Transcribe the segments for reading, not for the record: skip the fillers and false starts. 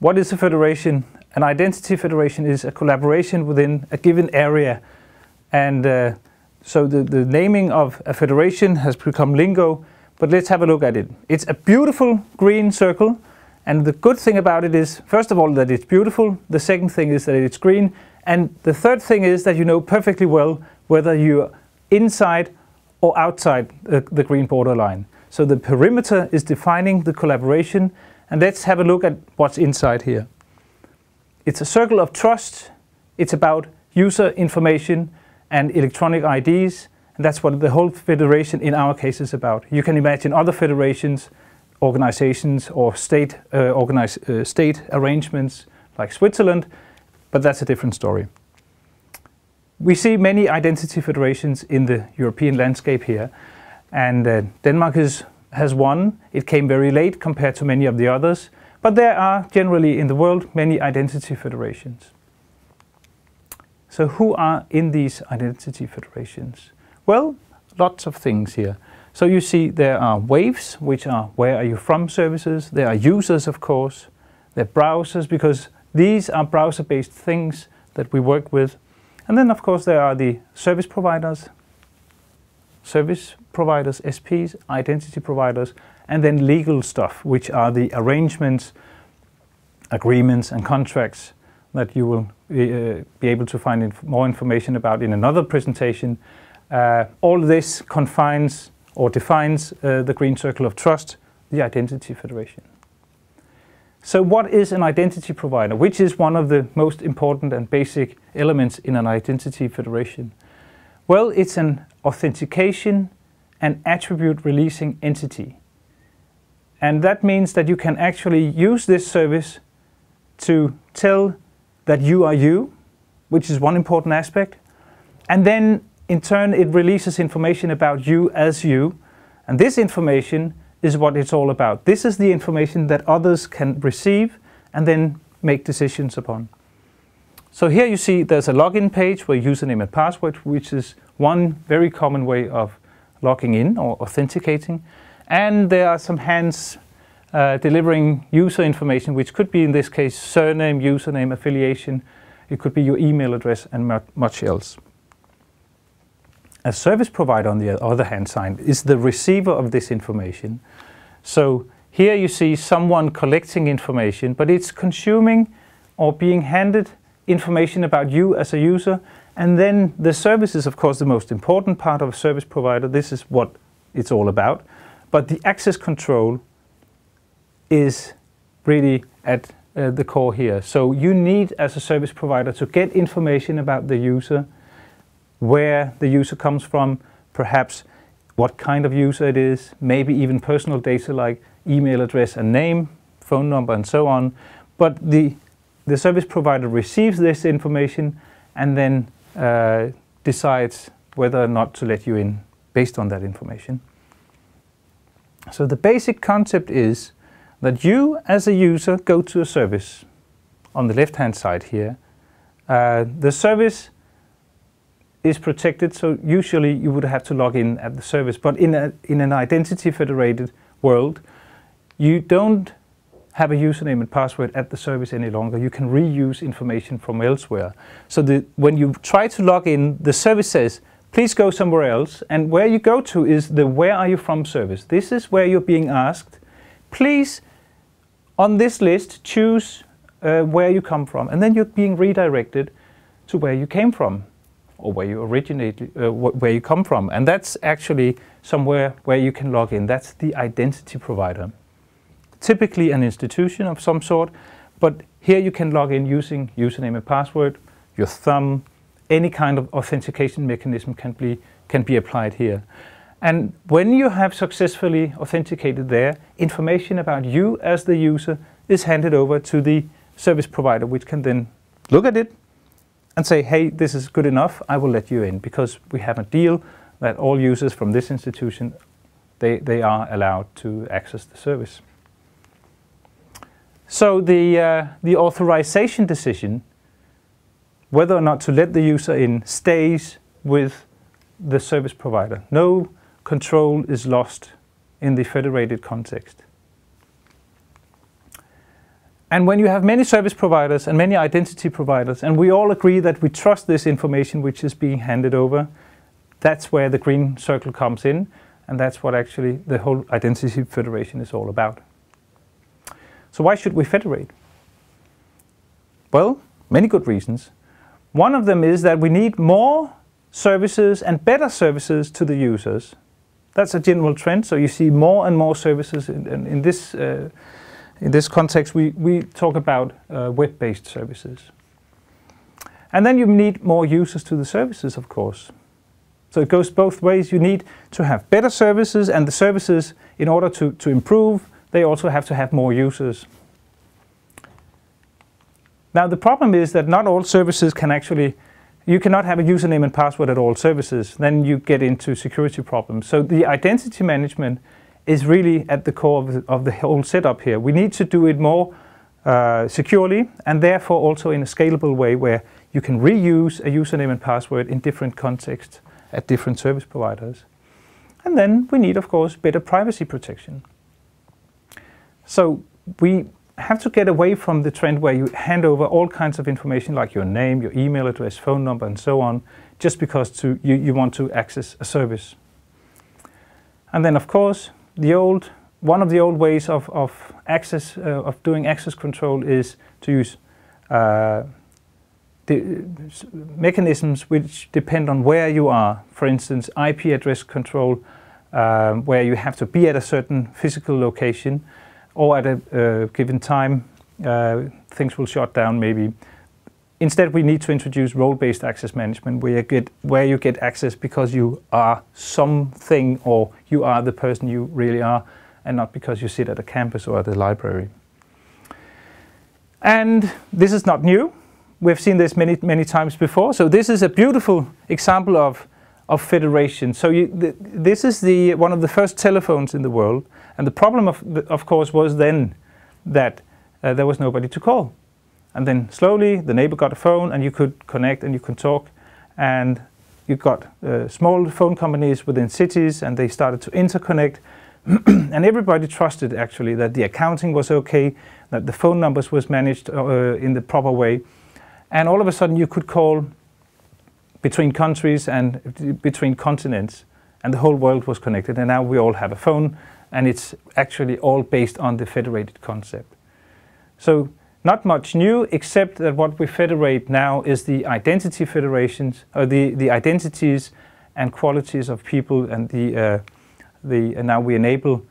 what is a federation? An identity federation is a collaboration within a given area. And so the naming of a federation has become lingo, but let's have a look at it. It's a beautiful green circle, and the good thing about it is, first of all, that it's beautiful. The second thing is that it's green. And the third thing is that you know perfectly well whether you're inside or outside the green border line. So the perimeter is defining the collaboration, and let's have a look at what's inside here. It's a circle of trust. It's about user information and electronic IDs, and that's what the whole federation in our case is about. You can imagine other federations, organizations, or state arrangements like Switzerland, but that's a different story. We see many identity federations in the European landscape here, and Denmark has one. It came very late compared to many of the others, but there are generally in the world many identity federations. So who are in these identity federations? Well, lots of things here. So you see there are wayfs, which are where are you from services. There are users, of course. There are browsers, because these are browser-based things that we work with. And then, of course, there are the service providers, SPs, identity providers, and then legal stuff, which are the arrangements, agreements, and contracts that you will be able to find more information about in another presentation. All this confines or defines the green circle of trust, the identity federation. So what is an identity provider? Which is one of the most important and basic elements in an identity federation? Well, it's an authentication and attribute releasing entity. And that means that you can actually use this service to tell that you are you, which is one important aspect. And then in turn, it releases information about you as you. And this information is what it's all about. This is the information that others can receive and then make decisions upon. So here you see there's a login page where username and password, which is one very common way of logging in or authenticating. And there are some hands delivering user information, which could be in this case surname, username, affiliation. It could be your email address and much else. A service provider, on the other hand side, is the receiver of this information. So here you see someone collecting information, but it's consuming or being handed information about you as a user. And then the service is, of course, the most important part of a service provider. This is what it's all about. But the access control is really at the core here. So you need, as a service provider, to get information about the user, where the user comes from, perhaps what kind of user it is, maybe even personal data like email address and name, phone number, and so on. But the service provider receives this information and then decides whether or not to let you in based on that information. So the basic concept is that you, as a user, go to a service on the left-hand side here. The service is protected, so usually you would have to log in at the service. But in an identity federated world, you don't have a username and password at the service any longer. You can reuse information from elsewhere. So when you try to log in, the service says, please go somewhere else. And where you go to is the where are you from service. This is where you're being asked, please, on this list, choose where you come from. And then you're being redirected to where you came from, or where you originated, where you come from. And that's actually somewhere where you can log in. That's the identity provider. Typically an institution of some sort, but here you can log in using username and password, your thumb, any kind of authentication mechanism can be applied here. And when you have successfully authenticated there, information about you as the user is handed over to the service provider, which can then look at it and say, hey, this is good enough, I will let you in, because we have a deal that all users from this institution, they are allowed to access the service. So the authorization decision, whether or not to let the user in, stays with the service provider. No control is lost in the federated context. And when you have many service providers and many identity providers, and we all agree that we trust this information which is being handed over, that's where the green circle comes in, and that's what actually the whole identity federation is all about. So why should we federate? Well, many good reasons. One of them is that we need more services and better services to the users. That's a general trend, so you see more and more services in this context. We talk about web-based services. And then you need more users to the services, of course. So it goes both ways. You need to have better services, and the services, in order to improve, they also have to have more users. Now the problem is that not all services can actually, you cannot have a username and password at all services. Then you get into security problems. So the identity management is really at the core of the whole setup here. We need to do it more securely, and therefore also in a scalable way where you can reuse a username and password in different contexts at different service providers. And then we need, of course, better privacy protection. So we have to get away from the trend where you hand over all kinds of information like your name, your email address, phone number, and so on, just because you want to access a service. And then, of course, one of the old ways of doing access control is to use the mechanisms which depend on where you are. For instance, IP address control, where you have to be at a certain physical location, or at a given time, things will shut down maybe. Instead, we need to introduce role-based access management, where you get access because you are something, or you are the person you really are, and not because you sit at a campus or at a library. And this is not new. We've seen this many times before. So this is a beautiful example of federation. So this is one of the first telephones in the world. And the problem, of course, was then that there was nobody to call. And then slowly the neighbor got a phone, and you could connect and you could talk. And you got small phone companies within cities, and they started to interconnect. And everybody trusted, actually, that the accounting was okay, that the phone numbers was managed in the proper way. And all of a sudden you could call between countries and between continents, and the whole world was connected. And now we all have a phone, and it's actually all based on the federated concept. So not much new, except that what we federate now is the identity federations, or the identities and qualities of people, and and now we enable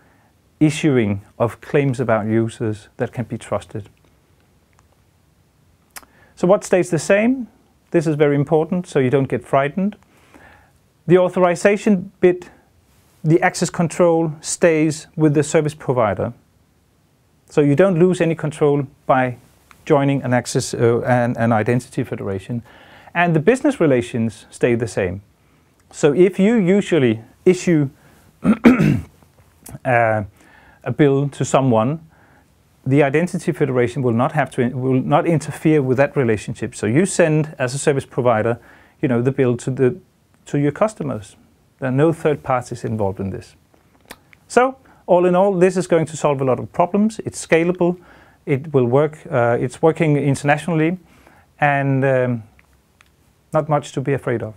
issuing of claims about users that can be trusted. So what stays the same? This is very important, so you don't get frightened. The authorization bit, the access control, stays with the service provider. So you don't lose any control by joining an access an identity federation. And the business relations stay the same. So if you usually issue a bill to someone, the identity federation will not interfere with that relationship. So you send, as a service provider, the bill to your customers. There are no third parties involved in this. So all in all, this is going to solve a lot of problems. It's scalable. It will work. It's working internationally, and not much to be afraid of.